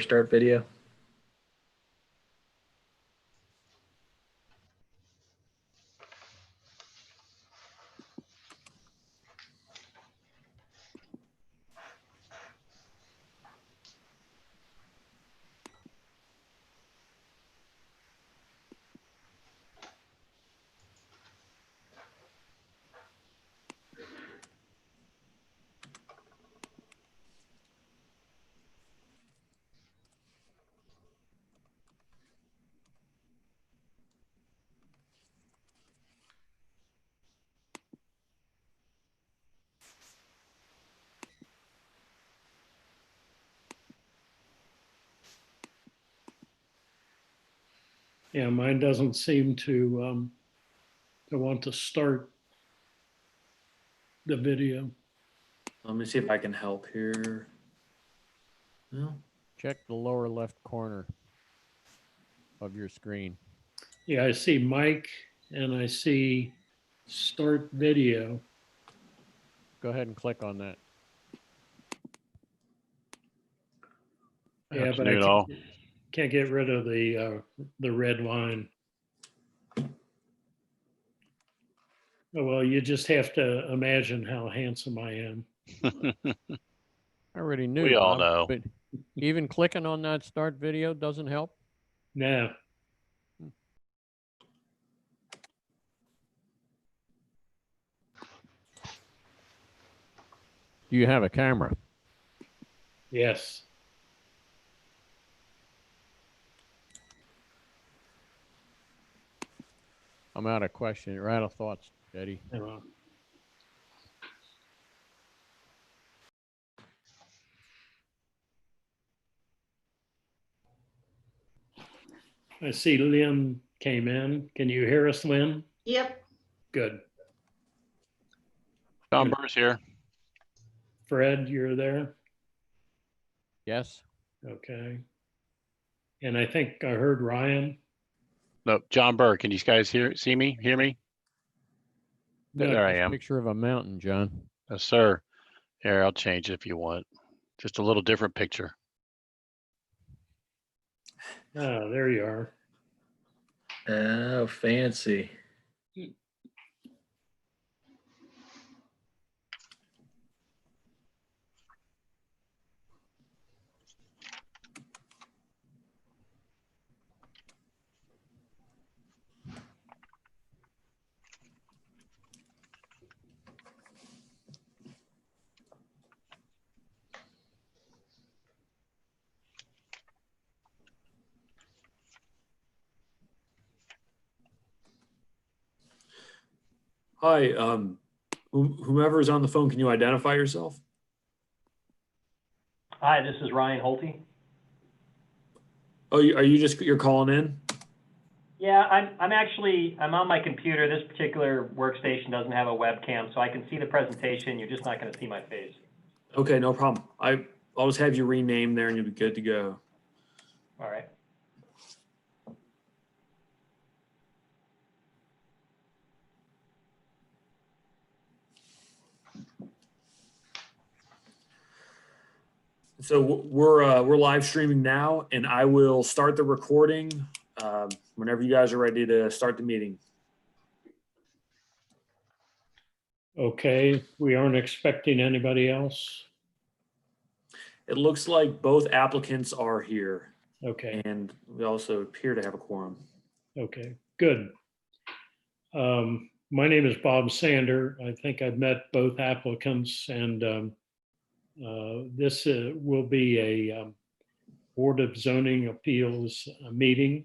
start video. Yeah, mine doesn't seem to want to start the video. Let me see if I can help here. No. Check the lower left corner of your screen. Yeah, I see Mike and I see start video. Go ahead and click on that. Yeah, but I can't get rid of the red line. Oh, well, you just have to imagine how handsome I am. I already knew. We all Bob, know. But even clicking on that start video doesn't help. No. Do you have a camera? Yes. I'm out of question or out of thoughts, Eddie. I see Lynn came in. Can you hear us, Lynn? Yep. Good. John Burr's here. Fred, you're there? Yes. Okay. And I think I heard Ryan. No, John Burr. Can you guys see me? Hear me? There I am. Picture of a mountain, John. Yes, sir. Here, I'll change it if you want. Just a little different picture. Oh, there you are. Oh, fancy. Hi, whomever is on the phone, can you identify yourself? Hi, this is Ryan Holte. Oh, you're calling in? Yeah, I'm on my computer. This particular workstation doesn't have a webcam, so I can see the presentation. You're just not going to see my face. Okay, no problem. I'll just have you rename there and you'll be good to go. All right. So we're live streaming now, and I will start the recording whenever you guys are ready to start the meeting. Okay, we aren't expecting anybody else. It looks like both applicants are here, Okay, and we also appear to have a quorum. okay, good. My name is Bob Sander. I think I've met both applicants, and this will be a Board of Zoning Appeals meeting.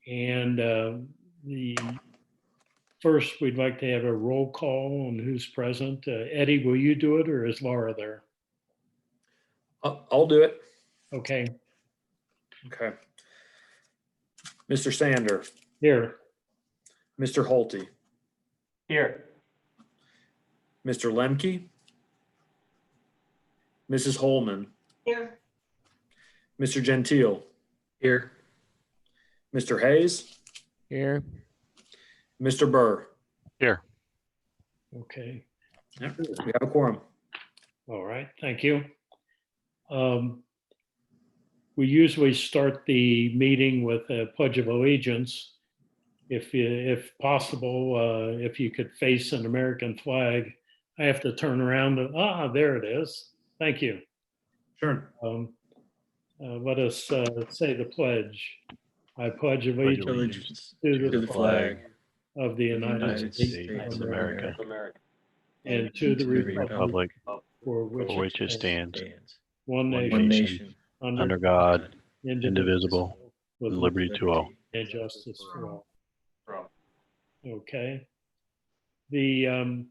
And the first, we'd like to have a roll call on who's present. Eddie, will you do it, or is Laura there? I'll do it. Okay. Okay. Mr. Sander. Here. Mr. Holte. Here. Mr. Lemke. Mrs. Holman. Here. Mr. Gentile. Here. Mr. Hayes. Here. Mr. Burr. Here. Okay. Yep, we have a quorum. All right. Thank you. we usually start the meeting with a pledge of allegiance. If possible, if you could face an American flag. I have to turn around and, there it is. Thank you. Sure. Let us say the pledge. I pledge allegiance Allegiance to to the flag of the United States of America, and to the republic republic for which for which it it stands, stands, one one nation, nation, under God, indivisible, with and liberty to all. and justice for all. Okay. The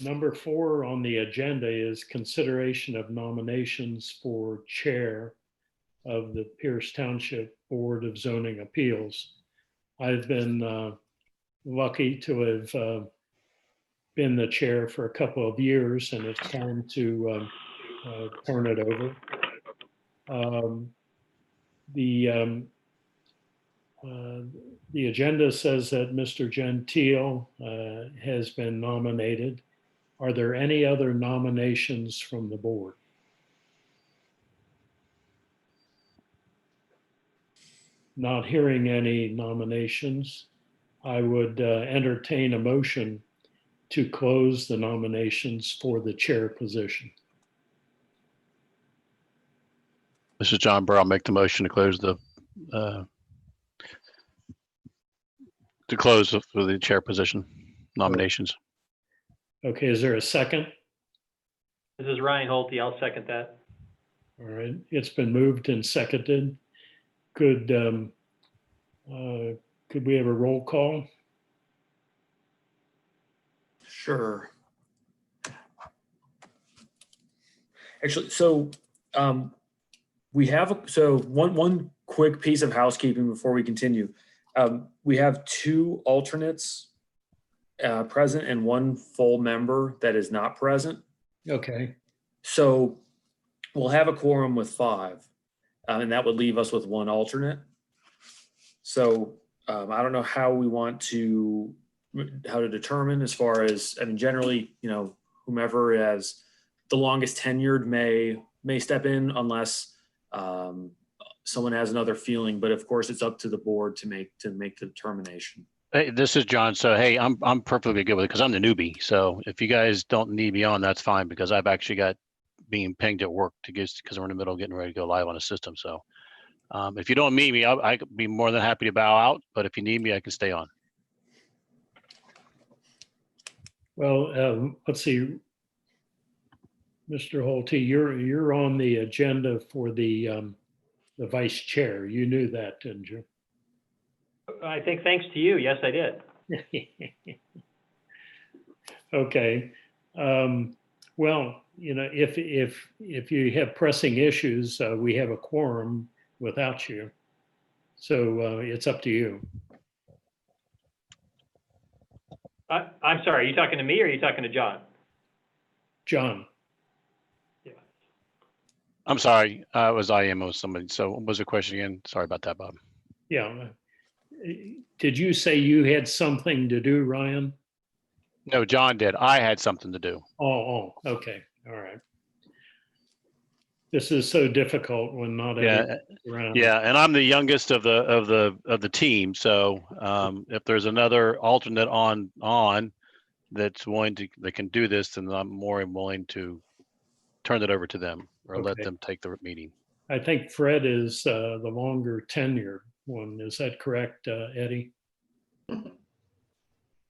number 4 on the agenda is consideration of nominations for chair of the Pierce Township Board of Zoning Appeals. I've been lucky to have been the chair for a couple of years, and it's time to turn it over. The agenda says that Mr. Gentile has been nominated. Are there any other nominations from the board? Not hearing any nominations, I would entertain a motion to close the nominations for the chair position. This is John Burr. I'll make the motion to close the for the chair position nominations. Okay, is there a second? This is Ryan Holte. I'll second that. All right, it's been moved and seconded. Could we have a roll call? Sure. Actually, so we have one quick piece of housekeeping before we continue. We have 2 alternates present and 1 full member that is not present. Okay, So we'll have a quorum with 5, and that would leave us with 1 alternate. So I don't know how we want to determine as far as, I mean, generally, whomever has the longest tenured may step in unless someone has another feeling. But of course, it's up to the board to make the determination. Hey, this is John. So, hey, I'm perfectly good with it because I'm the newbie. So if you guys don't need me on, that's fine because I've actually got being pinged at work because we're in the middle of getting ready to go live on a system. So if you don't need me, I could be more than happy to bow out. But if you need me, I can stay on. well, let's see. Mr. Holte, you're on the agenda for the vice chair. You knew that, didn't you? I think thanks to you. Yes, I did. Okay. Well, if you have pressing issues, we have a quorum without you. So it's up to you. I'm sorry, are you talking to me or are you talking to John? John, Yeah. I'm sorry. It was somebody. So what was the question again? Sorry about that, Bob. yeah. Did you say you had something to do, Ryan? No, John did. I had something to do. Oh, okay. All right. This is so difficult when not everyone's around. Yeah, and I'm the youngest of the team. So if there's another alternate on that's that can do this, then I'm more than willing to turn it over to them or let Okay. them take the meeting. I think Fred is the longer tenured one. Is that correct, Eddie?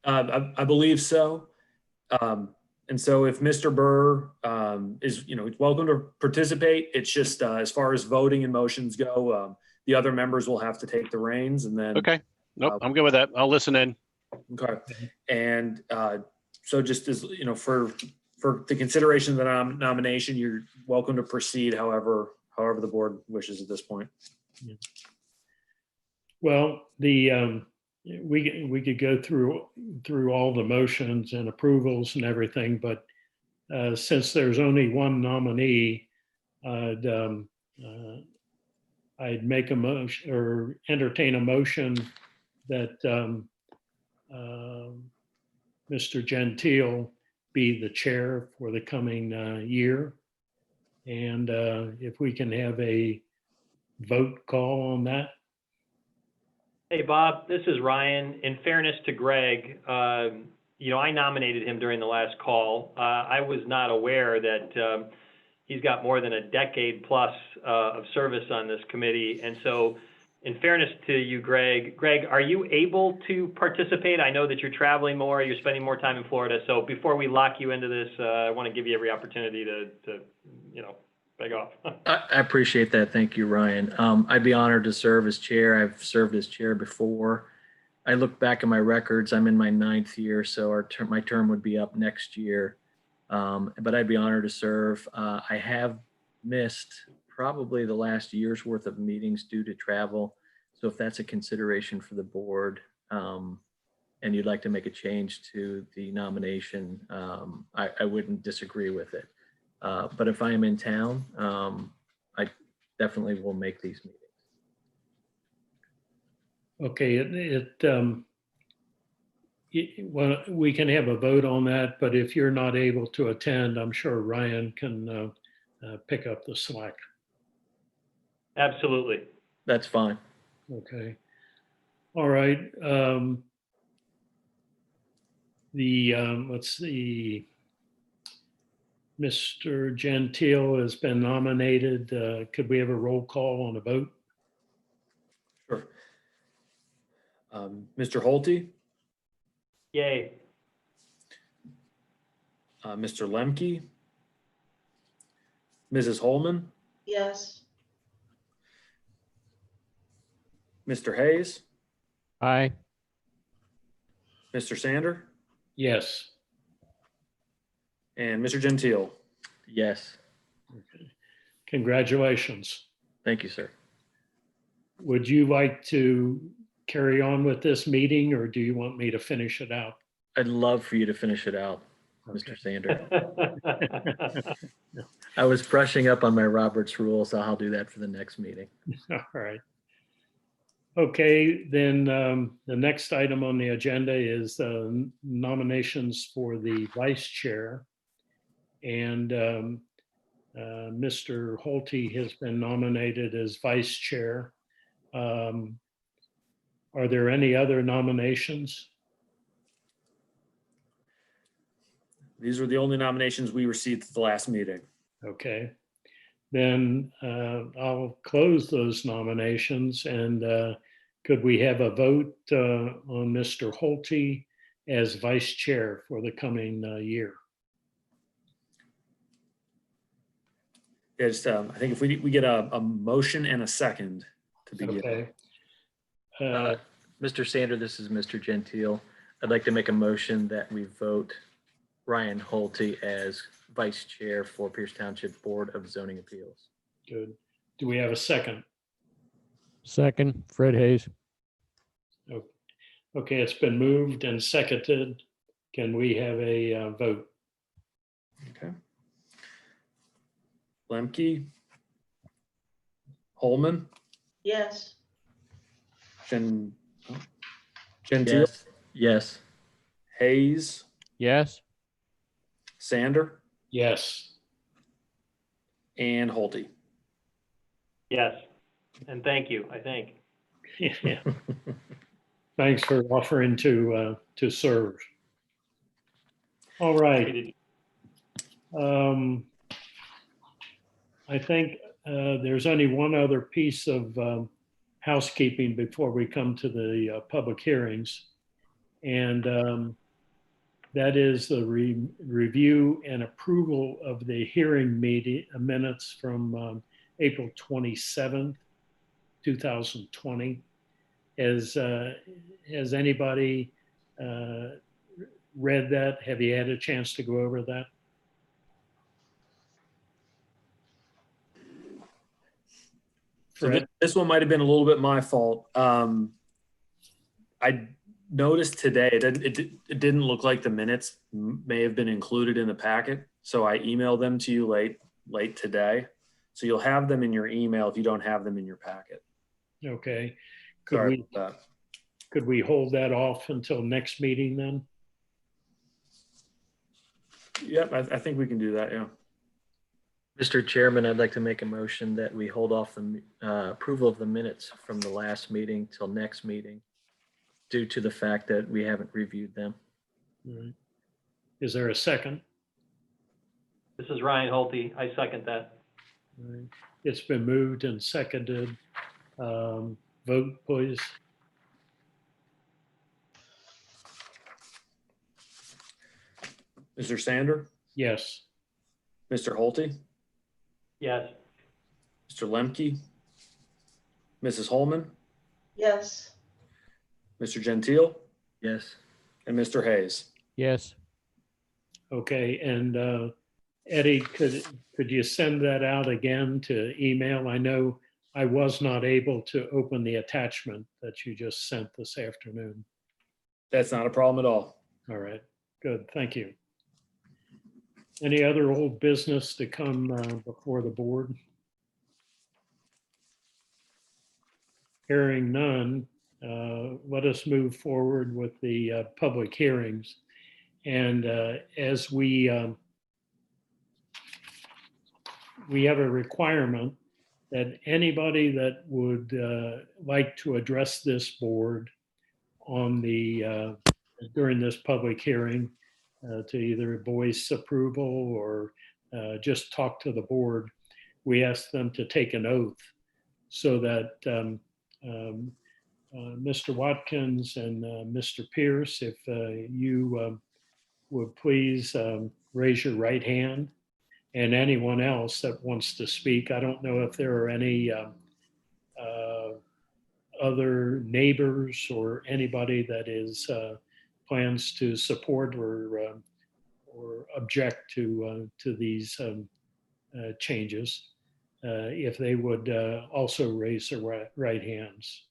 I believe so. And so if Mr. Burr is, welcome to participate. It's just as far as voting and motions go, the other members will have to take the reins and then. Okay. Nope, I'm good with that. I'll listen in. Okay. And so just as, for the consideration of the nomination, you're welcome to proceed however the board wishes at this point. Well, we could go through all the motions and approvals and everything, but since there's only one nominee, I'd make a motion or entertain a motion that Mr. Gentile be the chair for the coming year. And if we can have a vote call on that? Hey, Bob, this is Ryan. In fairness to Greg, I nominated him during the last call. I was not aware that he's got more than a decade plus of service on this committee. And so, in fairness to you, Greg, are you able to participate? I know that you're traveling more, you're spending more time in Florida. So before we lock you into this, I want to give you every opportunity to beg off. I appreciate that. Thank you, Ryan. I'd be honored to serve as chair. I've served as chair before. I look back at my records. I'm in my 9th year, so my term would be up next year. But I'd be honored to serve. I have missed probably the last year's worth of meetings due to travel. So if that's a consideration for the board, and you'd like to make a change to the nomination, I wouldn't disagree with it. But if I am in town, I definitely will make these meetings. Okay, well, we can have a vote on that, but if you're not able to attend, I'm sure Ryan can pick up the slack. Absolutely. That's fine. Okay. All right. Let's see. Mr. Gentile has been nominated. Could we have a roll call on a vote? Sure. Mr. Holte, Yay. Mr. Lemke, Mrs. Holman, Yes. Mr. Hayes, Aye. Mr. Sander, Yes. and Mr. Gentile. Yes. Okay. Congratulations. Thank you, sir. Would you like to carry on with this meeting, or do you want me to finish it out? I'd love for you to finish it out, Okay. Mr. Sander. I was brushing up on my Roberts rules, so I'll do that for the next meeting. All right. Okay, then the next item on the agenda is nominations for the vice chair. And Mr. Holte has been nominated as vice chair. Are there any other nominations? These were the only nominations we received at the last meeting. Okay, then I'll close those nominations, and could we have a vote on Mr. Holte as vice chair for the coming year? Yeah, just, I think if we get a motion and a second to begin. Okay. Mr. Sander, this is Mr. Gentile. I'd like to make a motion that we vote Ryan Holte as vice chair for Pierce Township Board of Zoning Appeals. Good. Do we have a second? Second, Fred Hayes. Okay, it's been moved and seconded. Can we have a vote? Okay. Lemke, Holman, Yes. Gentile, Yes. Yes. Hayes, Yes. Sander, Yes. and Holte. Yes. And thank you, I think. Yeah. Thanks for offering to serve. All right. I think there's only one other piece of housekeeping before we come to the public hearings. And that is the review and approval of the hearing meeting minutes from April 27th, 2020. Has anybody read that? Have you had a chance to go over that? So this one might have been a little bit my fault. I noticed today, it didn't look like the minutes may have been included in the packet. So I emailed them to you late today. So you'll have them in your email if you don't have them in your packet. Okay. Sorry about that. Could we hold that off until next meeting then? Yep, I think we can do that, yeah. Mr. Chairman, I'd like to make a motion that we hold off the approval of the minutes from the last meeting till next meeting due to the fact that we haven't reviewed them. All right. Is there a second? This is Ryan Holte. I second that. All right. It's been moved and seconded. Vote, please. Mr. Sander, Yes. Mr. Holte, Yes. Mr. Lemke, Mrs. Holman, Yes. Mr. Gentile, Yes. and Mr. Hayes. Yes. Okay, and Eddie, could you send that out again to email? I know I was not able to open the attachment that you just sent this afternoon. That's not a problem at all. All right, good, thank you. Any other old business to come before the board? Hearing none, let us move forward with the public hearings. And as we have a requirement that anybody that would like to address this board on the during this public hearing to either voice approval or just talk to the board, we ask them to take an oath so that Mr. Watkins and Mr. Pierce, if you would please raise your right hand, and anyone else that wants to speak. I don't know if there are any other neighbors or anybody that is plans to support or object to these changes. If they would also raise their right hands.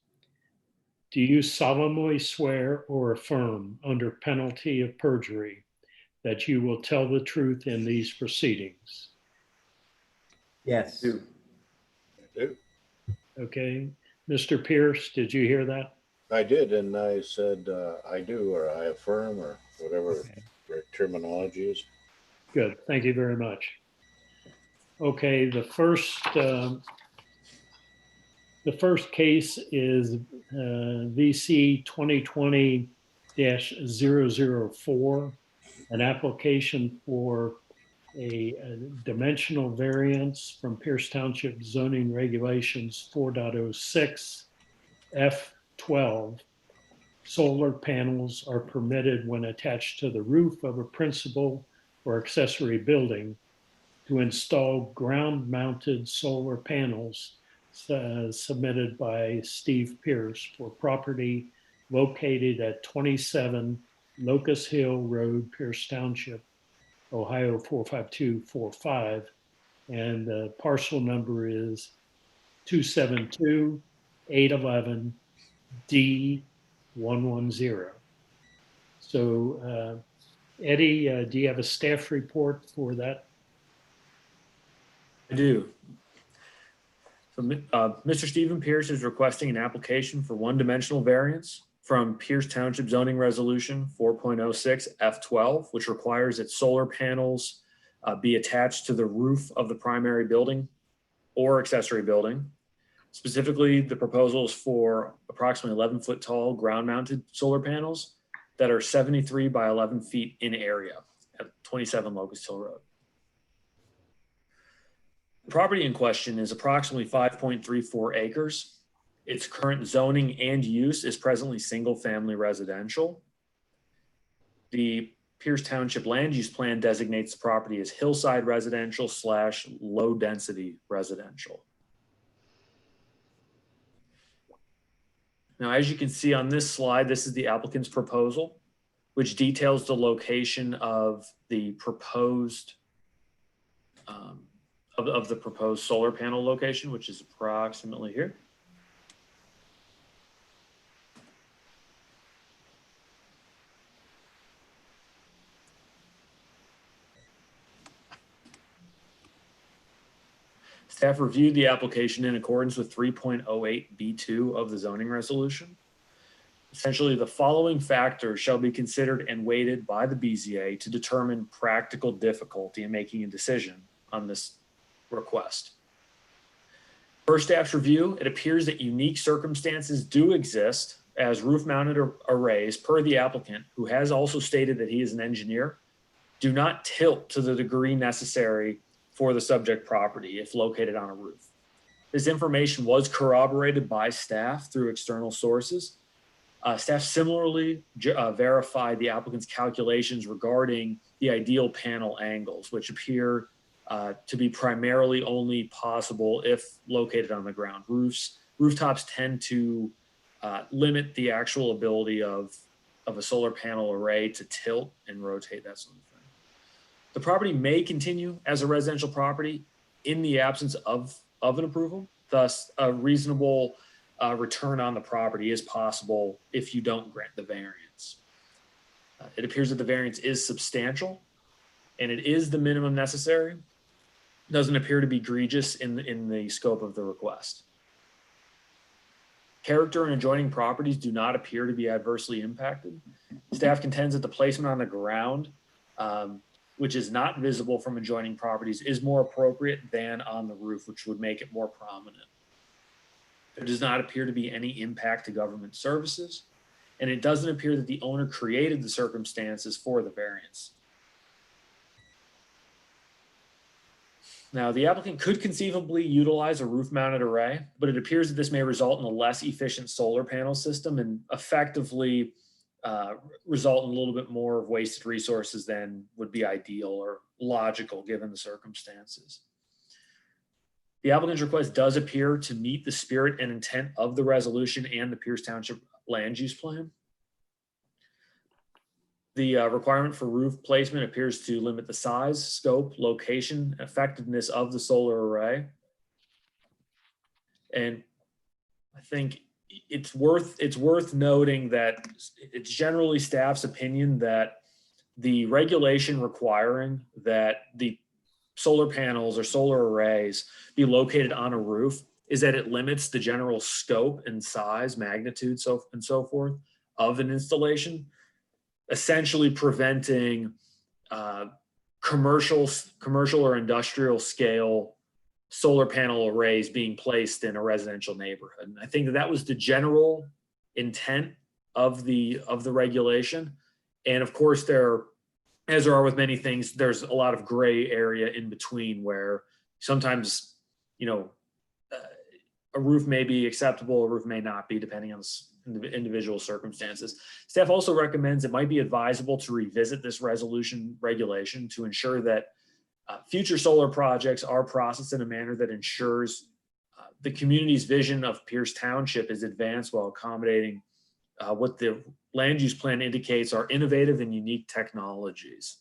Do you solemnly swear or affirm under penalty of perjury that you will tell the truth in these proceedings? Yes. Do. Okay. Mr. Pierce, did you hear that? I did, and I said I do, or I affirm, or whatever your terminology is. Good. Thank you very much. Okay, the first case is VC 2020-004, an application for a dimensional variance from Pierce Township zoning regulations 4.06 F12. Solar panels are permitted when attached to the roof of a principal or accessory building to install ground-mounted solar panels submitted by Steve Pierce for property located at 27 Locust Hill Road, Pierce Township, Ohio 45245. And the parcel number is 272-811-D110. So Eddie, do you have a staff report for that? I do. So Mr. Stephen Pierce is requesting an application for one-dimensional variance from Pierce Township zoning resolution 4.06 F12, which requires that solar panels be attached to the roof of the primary building or accessory building. Specifically, the proposal is for approximately 11-foot tall ground-mounted solar panels that are 73 by 11 feet in area at 27 Locust Hill Road. The property in question is approximately 5.34 acres. Its current zoning and use is presently single-family residential. The Pierce Township land use plan designates the property as hillside residential / low-density residential. Now, as you can see on this slide, this is the applicant's proposal, which details the location of the proposed of the proposed solar panel location, which is approximately here. Staff reviewed the application in accordance with 3.08B2 of the zoning resolution. Essentially, the following factors shall be considered and weighted by the BZA to determine practical difficulty in making a decision on this request. Per staff's review, it appears that unique circumstances do exist as roof-mounted arrays per the applicant, who has also stated that he is an engineer, do not tilt to the degree necessary for the subject property if located on a roof. This information was corroborated by staff through external sources. Staff similarly verified the applicant's calculations regarding the ideal panel angles, which appear to be primarily only possible if located on the ground. Rooftops tend to limit the actual ability of a solar panel array to tilt and rotate, that sort of thing. The property may continue as a residential property in the absence of an approval. Thus, a reasonable return on the property is possible if you don't grant the variance. It appears that the variance is substantial and it is the minimum necessary. It doesn't appear to be egregious in the scope of the request. Character and adjoining properties do not appear to be adversely impacted. Staff contends that the placement on the ground, which is not visible from adjoining properties, is more appropriate than on the roof, which would make it more prominent. There does not appear to be any impact to government services, and it doesn't appear that the owner created the circumstances for the variance. Now, the applicant could conceivably utilize a roof-mounted array, but it appears that this may result in a less efficient solar panel system and effectively result in a little bit more of wasted resources than would be ideal or logical given the circumstances. The applicant's request does appear to meet the spirit and intent of the resolution and the Pierce Township land use plan. The requirement for roof placement appears to limit the size, scope, location, effectiveness of the solar array. And I think it's worth noting that it's generally staff's opinion that the regulation requiring that the solar panels or solar arrays be located on a roof is that it limits the general scope and size, magnitude, and so forth of an installation, essentially preventing commercial or industrial scale solar panel arrays being placed in a residential neighborhood. And I think that was the general intent of the regulation. And of course, as there are with many things, there's a lot of gray area in between where sometimes, a roof may be acceptable, a roof may not be, depending on the individual circumstances. Staff also recommends it might be advisable to revisit this regulation to ensure that future solar projects are processed in a manner that ensures the community's vision of Pierce Township is advanced while accommodating what the land use plan indicates are innovative and unique technologies.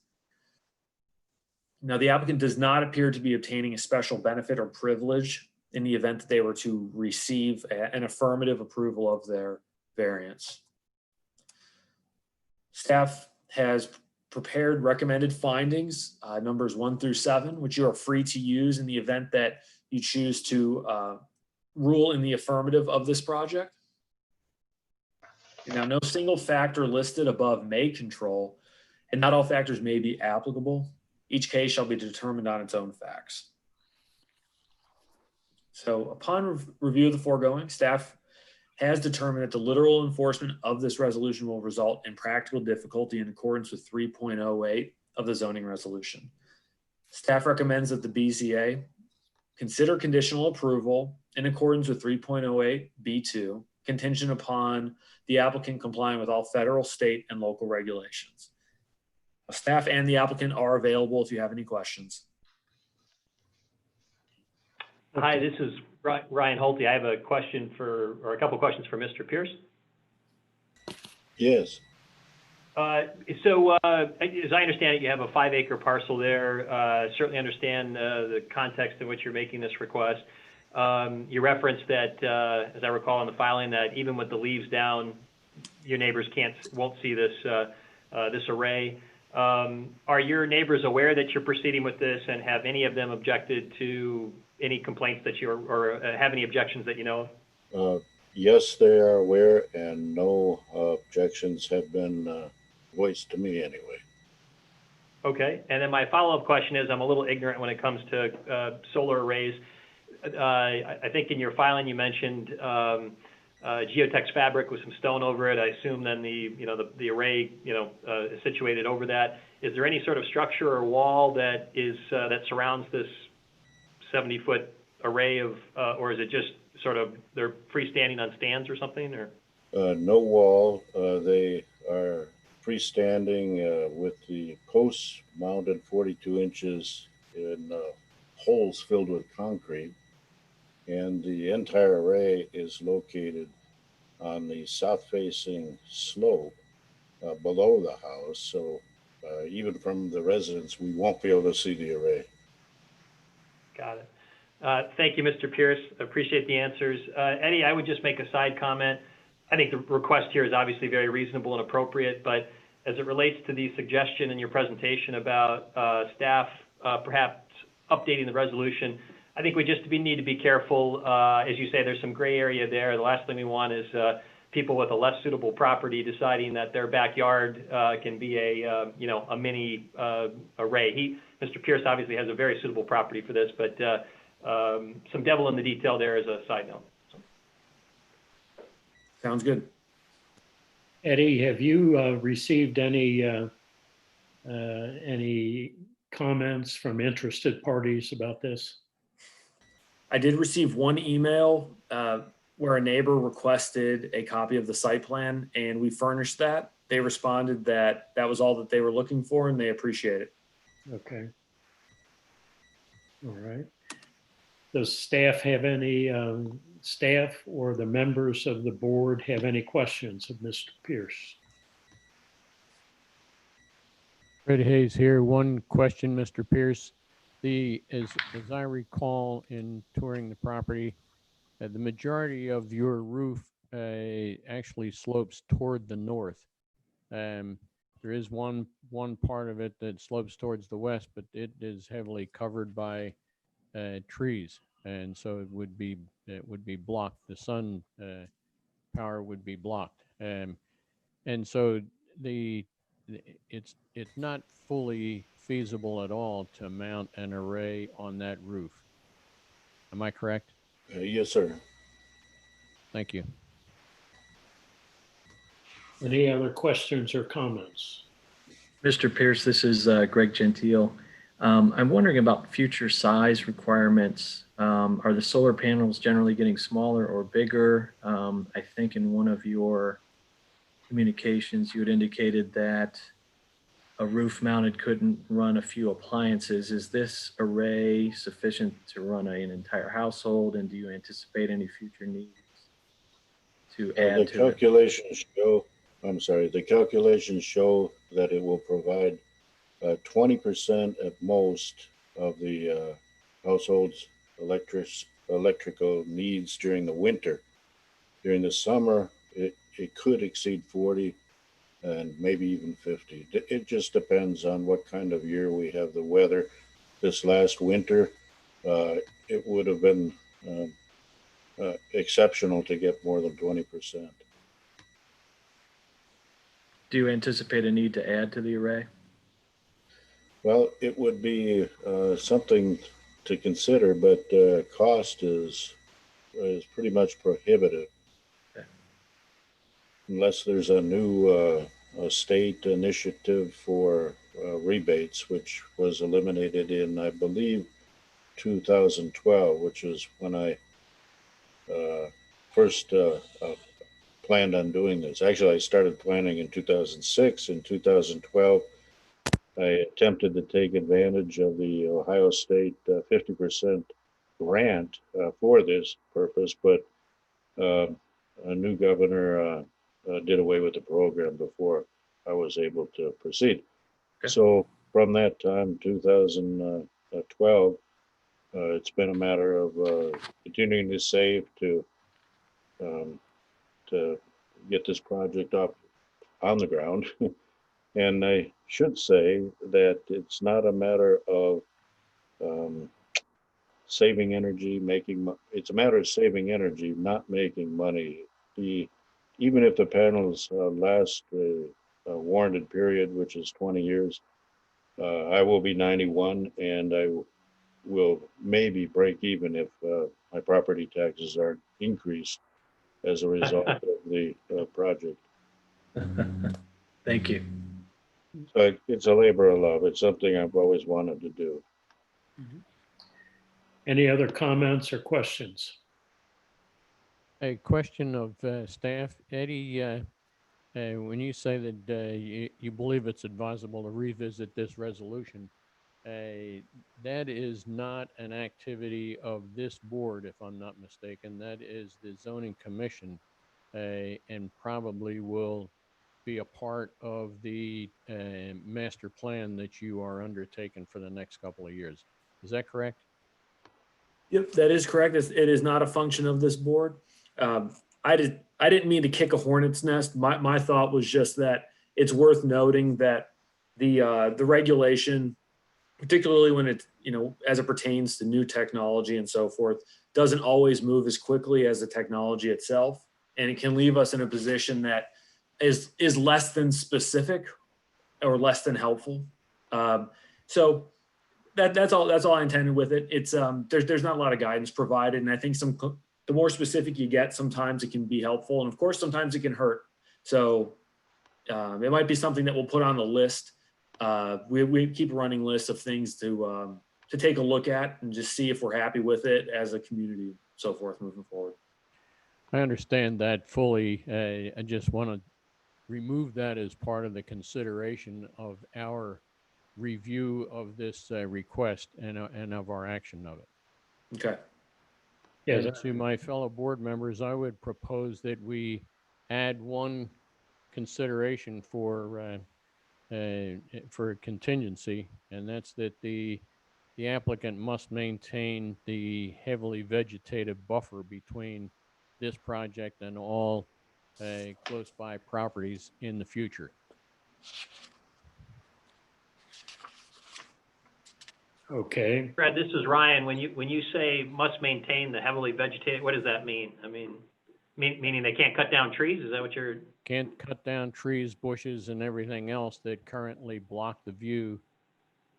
Now, the applicant does not appear to be obtaining a special benefit or privilege in the event that they were to receive an affirmative approval of their variance. Staff has prepared recommended findings, numbers 1 through 7, which you are free to use in the event that you choose to rule in the affirmative of this project. Now, no single factor listed above may control, and not all factors may be applicable. Each case shall be determined on its own facts. So upon review of the foregoing, staff has determined that the literal enforcement of this resolution will result in practical difficulty in accordance with 3.08 of the zoning resolution. Staff recommends that the BZA consider conditional approval in accordance with 3.08 B2, contingent upon the applicant complying with all federal, state, and local regulations. Staff and the applicant are available if you have any questions. Hi, this is Ryan Holte. I have a question or a couple of questions for Mr. Pierce. Yes. So as I understand it, you have a 5-acre parcel there. Certainly understand the context in which you're making this request. You referenced that, as I recall in the filing, that even with the leaves down, your neighbors won't see this this array. Are your neighbors aware that you're proceeding with this, and have any of them objected to any complaints that or have any objections that you know of? Yes, they are aware, and no objections have been voiced to me anyway. Okay, and then my follow-up question is, I'm a little ignorant when it comes to solar arrays. I think in your filing you mentioned geotex fabric with some stone over it. I assume then the array is situated over that. Is there any sort of structure or wall that surrounds this 70-foot array of, or is it just sort of they're freestanding on stands or something? Or No wall. They are freestanding with the posts mounted 42 inches in holes filled with concrete. And the entire array is located on the south-facing slope below the house. So even from the residence, we won't be able to see the array. got it. Thank you, Mr. Pierce. Appreciate the answers. Eddie, I would just make a side comment. I think the request here is obviously very reasonable and appropriate, but as it relates to the suggestion in your presentation about staff perhaps updating the resolution, I think we just need to be careful. As you say, there's some gray area there. The last thing we want is people with a less suitable property deciding that their backyard can be a mini array. Mr. Pierce obviously has a very suitable property for this, but some devil in the detail there as a side note. Sounds good. Eddie, have you received any comments from interested parties about this? I did receive one email where a neighbor requested a copy of the site plan, and we furnished that. They responded that that was all that they were looking for, and they appreciate it. Okay. All right. Does staff have any, staff or the members of the board have any questions of Mr. Pierce? Fred Hayes here. One question, Mr. Pierce. As I recall in touring the property, the majority of your roof actually slopes toward the north. There is one part of it that slopes towards the west, but it is heavily covered by trees, and so it would be blocked. The sun power would be blocked, and so it's not fully feasible at all to mount an array on that roof. Am I correct? Yes, sir. Thank you. Any other questions or comments? Mr. Pierce, this is Greg Gentile. I'm wondering about future size requirements. Are the solar panels generally getting smaller or bigger? I think in one of your communications, you had indicated that a roof mounted couldn't run a few appliances. Is this array sufficient to run an entire household? And do you anticipate any future needs to add to it? The calculations show that it will provide 20% at most of the household's electrical needs during the winter. During the summer, it could exceed 40 and maybe even 50. It just depends on what kind of year we have the weather. This last winter, it would have been exceptional to get more than 20%. Do you anticipate a need to add to the array? Well, it would be something to consider, but cost is pretty much prohibitive. Okay. Unless there's a new state initiative for rebates, which was eliminated in, I believe, 2012, which is when I first planned on doing this. Actually, I started planning in 2006. In 2012, I attempted to take advantage of the Ohio State 50% grant for this purpose, but a new governor did away with the program before I was able to proceed. Okay. So from that time, 2012, it's been a matter of continuing to save to get this project up on the ground. And I should say that it's not a matter of saving energy, it's a matter of saving energy, not making money. Even if the panels last a warranted period, which is 20 years, I will be 91 and I will maybe break even if my property taxes aren't increased as a result of the project. Thank you. So it's a labor of love. It's something I've always wanted to do. Any other comments or questions? A question of staff. Eddie, when you say that you believe it's advisable to revisit this resolution, that is not an activity of this board, if I'm not mistaken. That is the zoning commission, and probably will be a part of the master plan that you are undertaking for the next couple of years. Is that correct? Yep, that is correct. It is not a function of this board. I didn't mean to kick a hornet's nest. My thought was just that it's worth noting that the regulation, particularly when it, as it pertains to new technology and so forth, doesn't always move as quickly as the technology itself. And it can leave us in a position that is less than specific or less than helpful. So that's all I intended with it. It's there's not a lot of guidance provided, and I think the more specific you get, sometimes it can be helpful, and of course sometimes it can hurt. So it might be something that we'll put on the list. We keep a running list of things to take a look at and just see if we're happy with it as a community, and so forth, moving forward. I understand that fully. I just want to remove that as part of the consideration of our review of this request and of our action of it. Okay. Yes, And to my fellow board members, I would propose that we add one consideration for contingency, and that's that the applicant must maintain the heavily vegetative buffer between this project and all close by properties in the future. okay. Brad, this is Ryan. When you say must maintain the heavily vegetated, what does that mean? I mean, meaning they can't cut down trees? Is that what you're? Can't cut down trees, bushes, and everything else that currently block the view.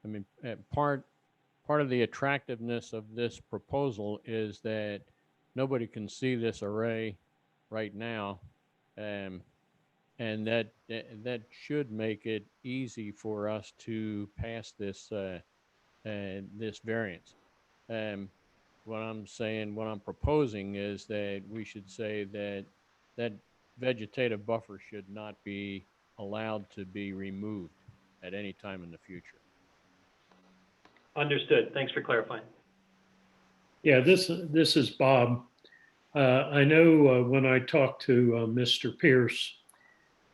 I mean, part of the attractiveness of this proposal is that nobody can see this array right now, and that should make it easy for us to pass this this variance. What I'm proposing is that we should say that vegetative buffer should not be allowed to be removed at any time in the future. Understood. Thanks for clarifying. Yeah, this is Bob. I know when I talked to Mr. Pierce,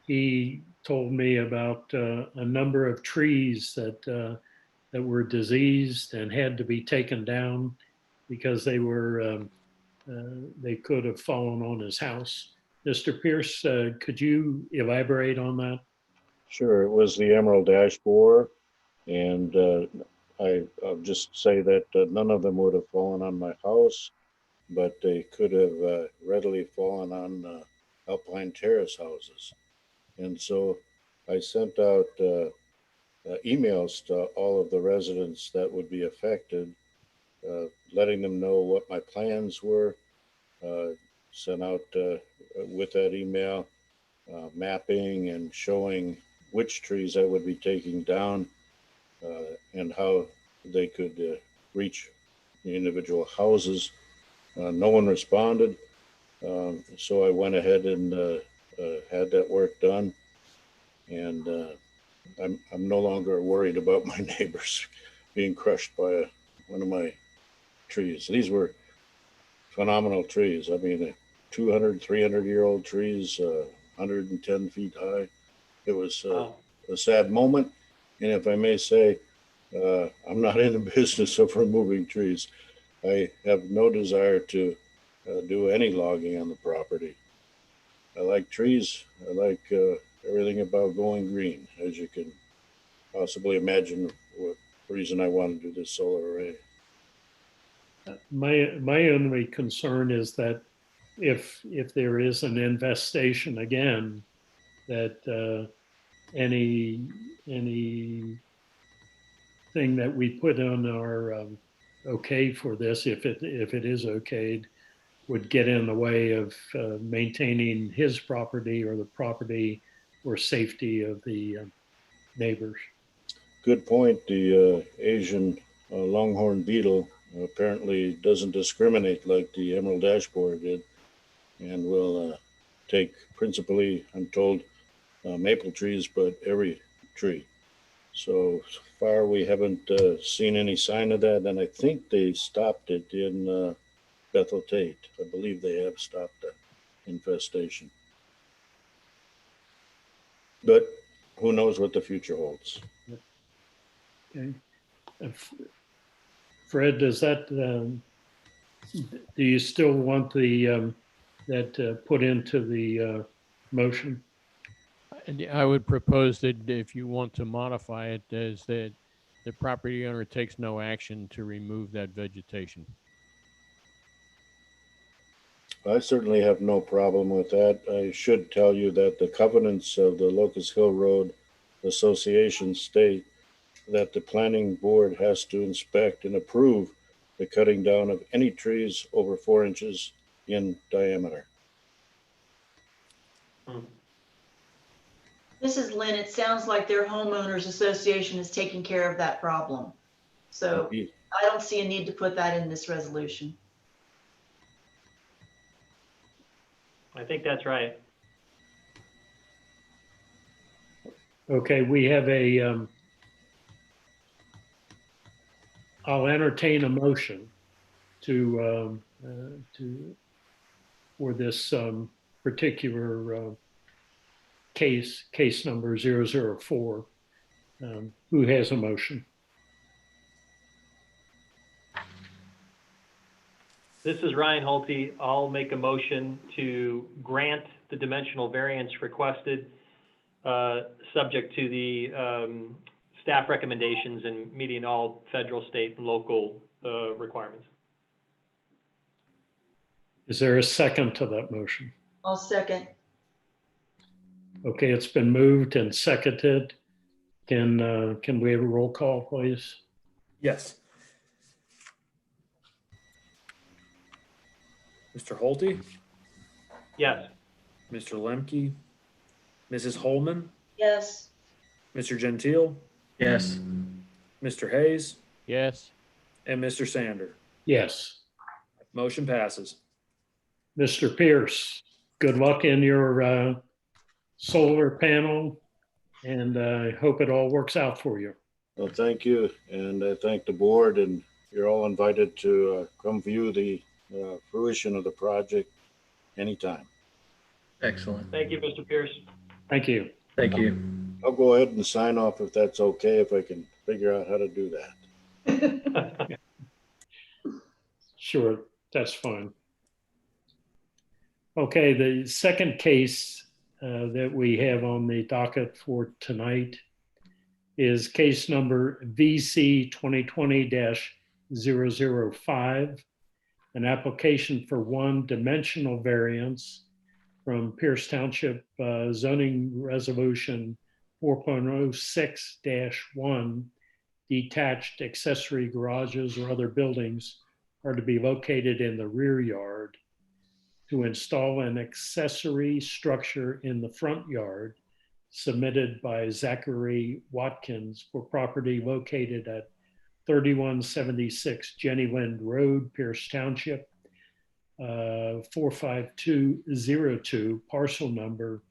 he told me about a number of trees that were diseased and had to be taken down because they could have fallen on his house. Mr. Pierce, could you elaborate on that? Sure, it was the emerald ash borer, and I'll just say that none of them would have fallen on my house, but they could have readily fallen on Alpine Terrace houses. And so I sent out emails to all of the residents that would be affected, letting them know what my plans were, sent out with that email mapping and showing which trees I would be taking down and how they could reach the individual houses. No one responded, so I went ahead and had that work done, and I'm no longer worried about my neighbors being crushed by one of my trees. These were phenomenal trees. I mean, 200, 300-year-old trees, 110 feet high. It was a sad moment. And if I may say, I'm not in the business of removing trees. I have no desire to do any logging on the property. I like trees. I like everything about going green, as you can possibly imagine what reason I want to do this solar array. My only concern is that if there is an infestation again, that any thing that we put on our okay for this, if it is okayed, would get in the way of maintaining his property or the property or safety of the neighbors. Good point. The Asian longhorn beetle apparently doesn't discriminate like the emerald ash borer did, and will take principally, I'm told, maple trees, but every tree. So far, we haven't seen any sign of that, and I think they stopped it in Bethel Tate. I believe they have stopped the infestation. But who knows what the future holds? Okay. Fred, does that, do you still want the, that put into the motion? And I would propose that if you want to modify it, is that the property owner takes no action to remove that vegetation. I certainly have no problem with that. I should tell you that the covenants of the Locust Hill Road Association state that the planning board has to inspect and approve the cutting down of any trees over 4 inches in diameter. This is Lynn. It sounds like their homeowners association is taking care of that problem. So I don't see a need to put that in this resolution. I think that's right. Okay, we have a, I'll entertain a motion to, for this particular case number 004. Who has a motion? This is Ryan Hulte. I'll make a motion to grant the dimensional variance requested, subject to the staff recommendations and meeting all federal, state, and local requirements. Is there a second to that motion? I'll second. Okay, it's been moved and seconded. Can we have a roll call, please? Yes. Mr. Holte, Yes. Mr. Lemke, Mrs. Holman, Yes. Mr. Gentile, Yes. Mr. Hayes, Yes. and Mr. Sander. Yes. Motion passes. Mr. Pierce, good luck in your solar panel, and I hope it all works out for you. Well, thank you, and I thank the board, and you're all invited to come view the fruition of the project anytime. Excellent. Thank you, Mr. Pierce. Thank you. Thank you. I'll go ahead and sign off if that's okay, if I can figure out how to do that. Sure, that's fine. Okay, the second case that we have on the docket for tonight is case number VC 2020-005, an application for one dimensional variance from Pierce Township zoning resolution 4.06-1, detached accessory garages or other buildings are to be located in the rear yard, to install an accessory structure in the front yard, submitted by Zachary Watkins for property located at 3176 Jenny Lind Road, Pierce Township, 45202, parcel number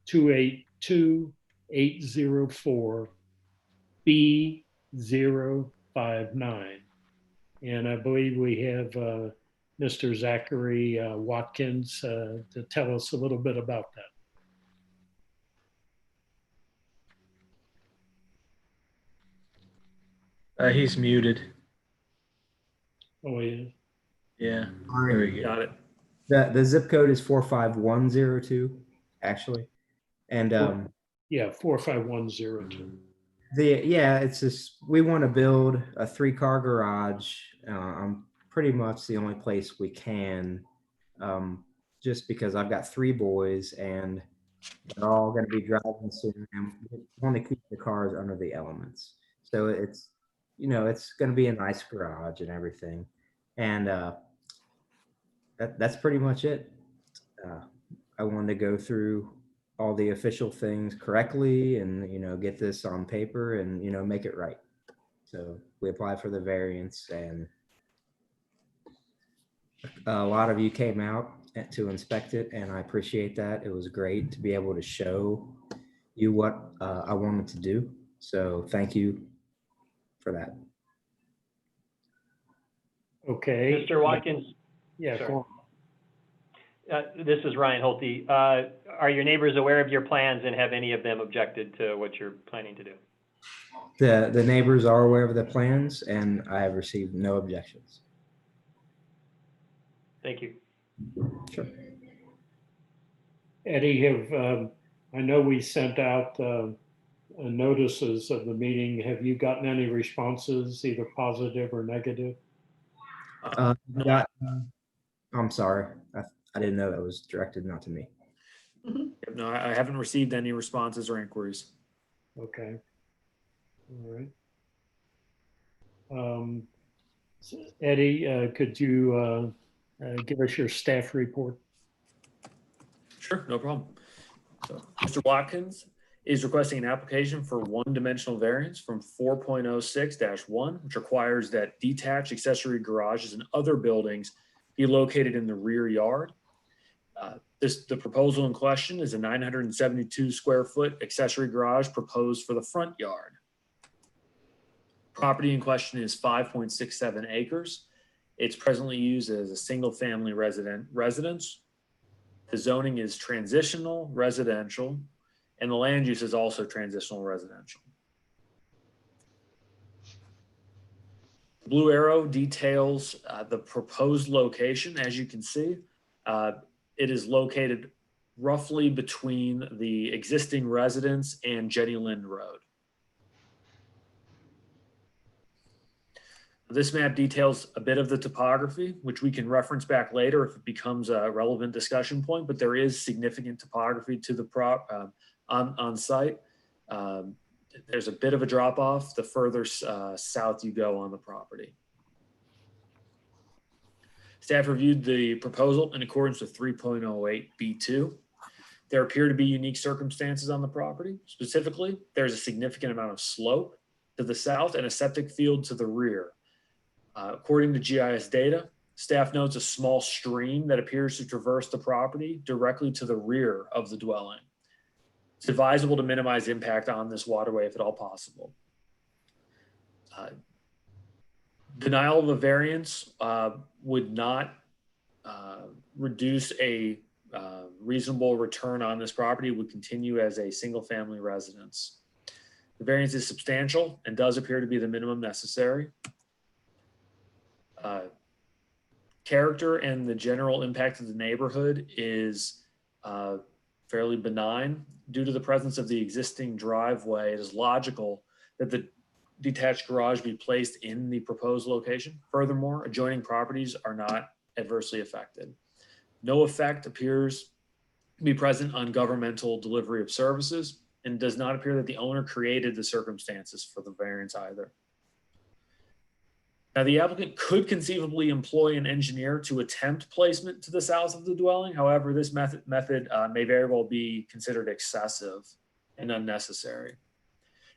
282804B059. And I believe we have Mr. Zachary Watkins to tell us a little bit about that. He's muted. Oh, yeah. Yeah. All There right. we go. Got it. The zip code is 45102, actually. And Yeah, 45102. it's just, we want to build a 3-car garage. Pretty much the only place we can, just because I've got 3 boys and they're all going to be driving soon, and we want to keep the cars under the elements. So it's it's going to be a nice garage and everything. And that's pretty much it. Uh, I wanted to go through all the official things correctly and, get this on paper and, make it right. So we applied for the variance, and a lot of you came out to inspect it, and I appreciate that. It was great to be able to show you what I wanted to do. So thank you for that. Okay. Mr. Watkins, Yeah, sorry. go on. This is Ryan Holte. Are your neighbors aware of your plans, and have any of them objected to what you're planning to do? The neighbors are aware of the plans, and I have received no objections. Thank you. Sure. Eddie, I know we sent out notices of the meeting. Have you gotten any responses, either positive or negative? Got, I'm sorry. I didn't know that was directed not to me. No, I haven't received any responses or inquiries. Okay. All right. Eddie, could you give us your staff report? Sure, no problem. So Mr. Watkins is requesting an application for one-dimensional variance from 4.06-1, which requires that detached accessory garages and other buildings be located in the rear yard. The proposal in question is a 972 square foot accessory garage proposed for the front yard. Property in question is 5.67 acres. It's presently used as a single family residence. The zoning is transitional residential, and the land use is also transitional residential. The blue arrow details the proposed location. As you can see, it is located roughly between the existing residence and Jenny Lind Road. This map details a bit of the topography, which we can reference back later if it becomes a relevant discussion point, but there is significant topography to the on site. There's a bit of a drop off the further south you go on the property. Staff reviewed the proposal in accordance with 3.08B2. There appear to be unique circumstances on the property. Specifically, there's a significant amount of slope to the south and a septic field to the rear. According to GIS data, staff notes a small stream that appears to traverse the property directly to the rear of the dwelling. It's advisable to minimize impact on this waterway if at all possible. Denial of a variance would not reduce a reasonable return on this property. It would continue as a single family residence. The variance is substantial and does appear to be the minimum necessary. Character and the general impact of the neighborhood is fairly benign. Due to the presence of the existing driveway, it is logical that the detached garage be placed in the proposed location. Furthermore, adjoining properties are not adversely affected. No effect appears to be present on governmental delivery of services, and does not appear that the owner created the circumstances for the variance either. Now, the applicant could conceivably employ an engineer to attempt placement to the south of the dwelling. However, this method may very well be considered excessive and unnecessary.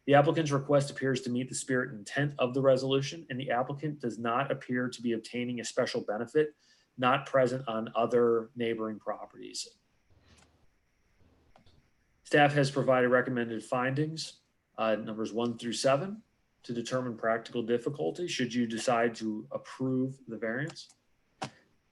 The applicant's request appears to meet the spirit and intent of the resolution, and the applicant does not appear to be obtaining a special benefit not present on other neighboring properties. Staff has provided recommended findings, numbers 1 through 7, to determine practical difficulty should you decide to approve the variance.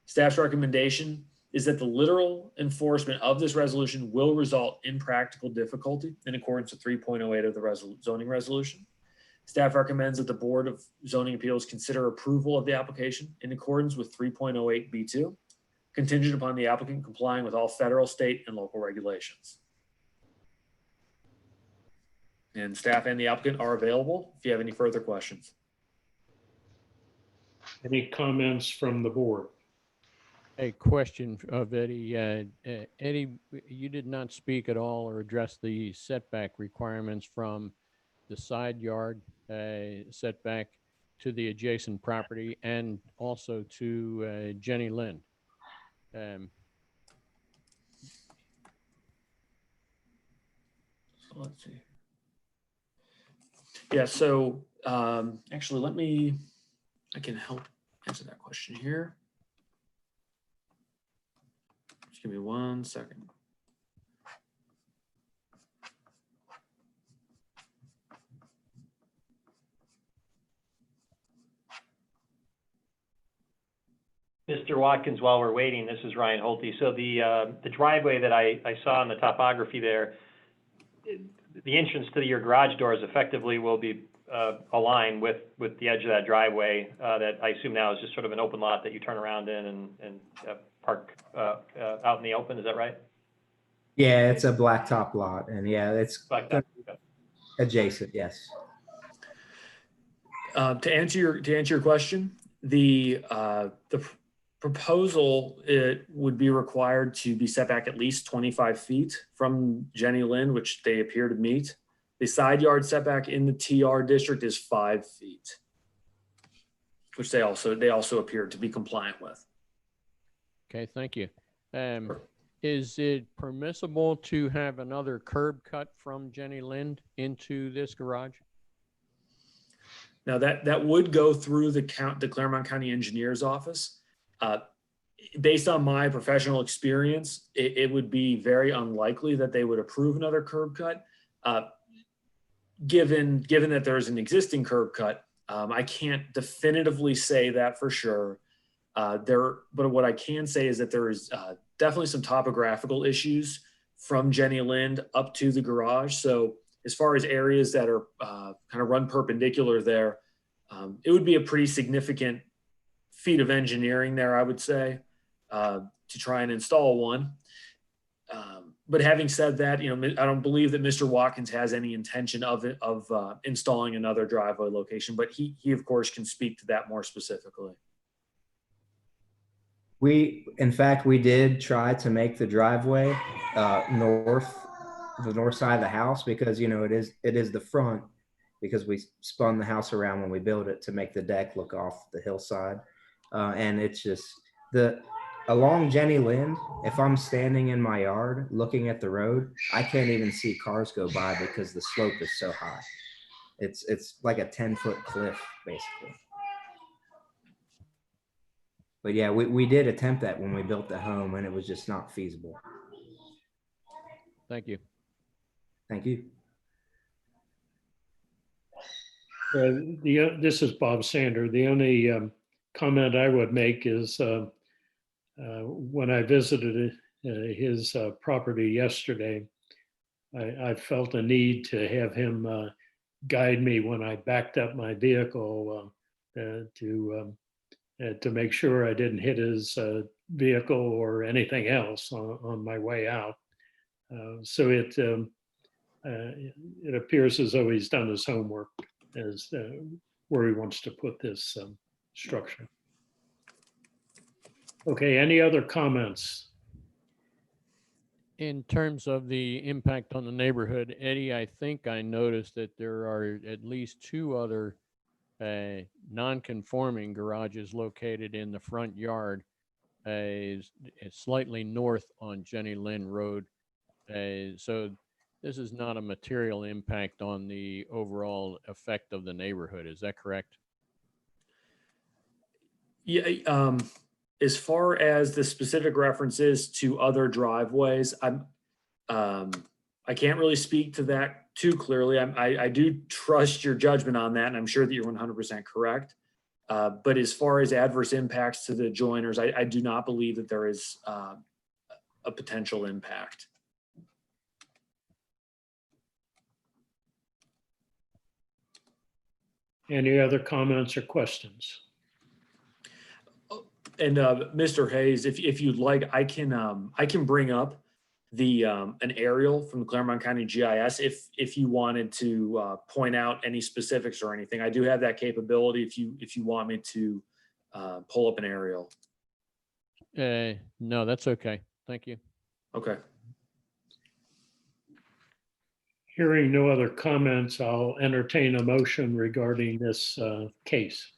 Staff's recommendation is that the literal enforcement of this resolution will result in practical difficulty in accordance with 3.08 of the zoning resolution. Staff recommends that the Board of Zoning Appeals consider approval of the application in accordance with 3.08B2, contingent upon the applicant complying with all federal, state, and local regulations. And staff and the applicant are available if you have any further questions. Any comments from the board? A question of Eddie. Eddie, you did not speak at all or address the setback requirements from the side yard setback to the adjacent property and also to Jenny Lind. So let's see. Yeah, so actually, I can help answer that question here. Just give me 1 second. Mr. Watkins, while we're waiting, this is Ryan Holte. So the driveway that I saw in the topography there, the entrance to your garage doors effectively will be aligned with the edge of that driveway that I assume now is just sort of an open lot that you turn around in and park out in the open. Is that right? Yeah, it's a blacktop lot, and yeah, it's Blacktop. adjacent. Yes. To answer your question, the proposal, it would be required to be set back at least 25 feet from Jenny Lind, which they appear to meet. The side yard setback in the TR district is 5 feet, which they also appear to be compliant with. Okay, thank you. Is it permissible to have another curb cut from Jenny Lind into this garage? Now that would go through the Claremont County Engineer's office. Based on my professional experience, it would be very unlikely that they would approve another curb cut. Given that there's an existing curb cut, I can't definitively say that for sure. But what I can say is that there is definitely some topographical issues from Jenny Lind up to the garage. So as far as areas that are kind of run perpendicular there, it would be a pretty significant feat of engineering there, I would say, to try and install one. But having said that, I don't believe that Mr. Watkins has any intention of installing another driveway location, but he of course can speak to that more specifically. In fact, we did try to make the driveway the north side of the house, because it is the front, because we spun the house around when we built it to make the deck look off the hillside. And it's just along Jenny Lind, if I'm standing in my yard looking at the road, I can't even see cars go by because the slope is so high. It's like a 10-foot cliff, basically. But yeah, we did attempt that when we built the home, and it was just not feasible. Thank you. Thank you. This is Bob Sander. The only comment I would make is when I visited his property yesterday, I felt a need to have him guide me when I backed up my vehicle to make sure I didn't hit his vehicle or anything else on my way out. So it appears as though he's done his homework as where he wants to put this structure. Okay, any other comments? In terms of the impact on the neighborhood, Eddie, I think I noticed that there are at least 2 other non-conforming garages located in the front yard, slightly north on Jenny Lind Road. So this is not a material impact on the overall effect of the neighborhood. Is that correct? Yeah. As far as the specific references to other driveways, I can't really speak to that too clearly. I do trust your judgment on that, and I'm sure that you're 100% correct. But as far as adverse impacts to the joiners, I do not believe that there is a potential impact. Any other comments or questions? And Mr. Hayes, if you'd like, I can bring up an aerial from the Claremont County GIS if you wanted to point out any specifics or anything. I do have that capability if you want me to pull up an aerial. No, that's okay. Thank you. Okay. Hearing no other comments, I'll entertain a motion regarding this case.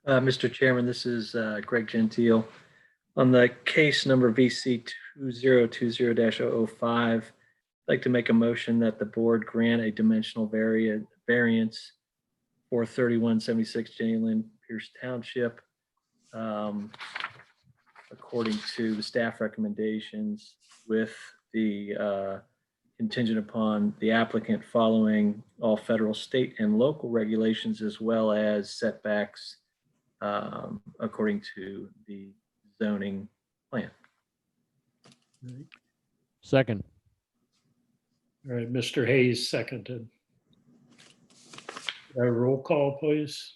Mr. Chairman, this is Greg Gentile. On the case number VC 2020-005, I'd like to make a motion that the board grant a dimensional variance for 3176 Jenny Lynn Pierce Township, according to the staff recommendations, with the contingent upon the applicant following all federal, state, and local regulations, as well as setbacks according to the zoning plan. Second. All right, Mr. Hayes seconded. A roll call, please.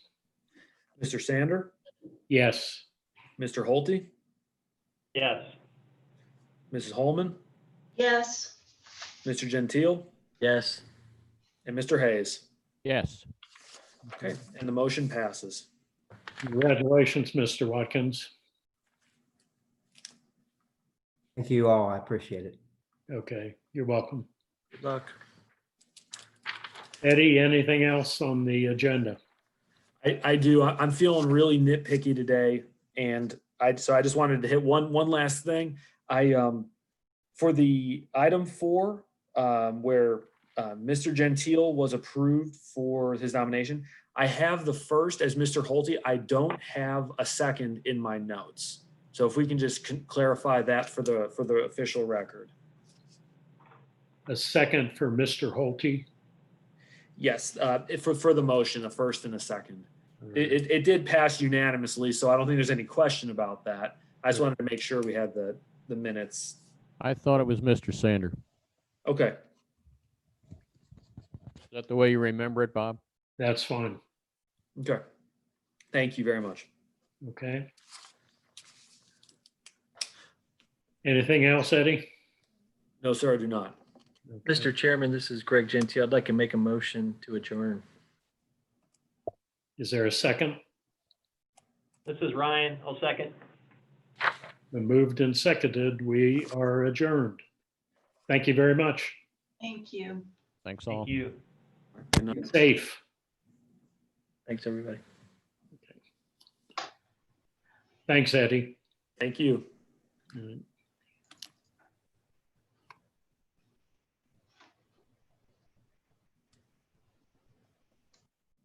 Mr. Sander, Yes. Mr. Holte, Yes. Mrs. Holman, Yes. Mr. Gentile, Yes. and Mr. Hayes. Yes. Okay, and the motion passes. Congratulations, Mr. Watkins. Thank you all. I appreciate it. Okay, you're welcome. Good luck. Eddie, anything else on the agenda? I do. I'm feeling really nitpicky today, and so I just wanted to hit one last thing. For the item 4, where Mr. Gentile was approved for his nomination, I have the first as Mr. Holte. I don't have a second in my notes. So if we can just clarify that for the official record. A second for Mr. Holte. Yes, for the motion, a first and a second. It did pass unanimously, so I don't think there's any question about that. I just wanted to make sure we had the minutes. I thought it was Mr. Sander. Okay, Is that the way you remember it, Bob? That's fine. okay. Thank you very much. Okay. Anything else, Eddie? No, sir, I do not. Okay. Mr. Chairman, this is Greg Gentile. I'd like to make a motion to adjourn. Is there a second? This is Ryan. I'll second. Been moved and seconded. We are adjourned. Thank you very much. Thank you. Thanks all. Thank you. Good night. Safe. Thanks, everybody. Thanks, Eddie. Thank you. All right.